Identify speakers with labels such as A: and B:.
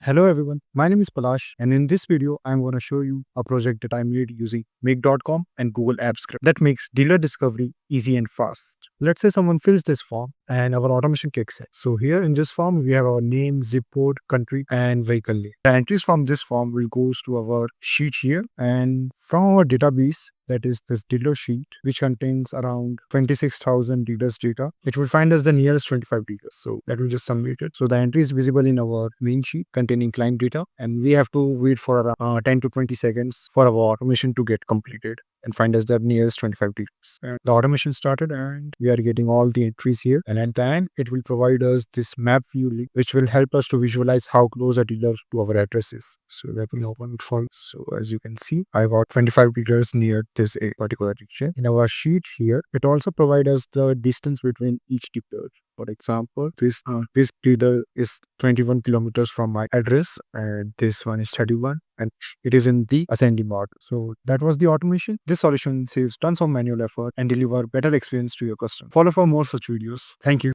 A: Hello everyone, my name is Palash and in this video I'm going to show you a project that I made using make.com and Google Apps Script that makes dealer discovery easy and fast. Let's say someone fills this form and our automation kicks in. So here in this form we have our name, zip code, country and vehicle name. The entries from this form will goes to our sheet here, and from our database, that is this dealer sheet, which contains around 26,000 dealers data, it will find us the nearest 25 dealers. So that will just submit it. So the entry is visible in our main sheet containing client data, and we have to wait for around 10 to 20 seconds for our automation to get completed and find us the nearest 25 dealers. And the automation started and we are getting all the entries here. And at the end, it will provide us this map view link, which will help us to visualize how close a dealer to our address is. So let me open it for. So as you can see, I got 25 dealers near this particular region. In our sheet here, it also provides us the distance between each dealer. For example, this dealer is 21 kilometers from my address, and this one is 31, and it is in the ascending order. So that was the automation. This solution saves tons of manual effort and deliver better experience to your customer. Follow for more such videos. Thank you.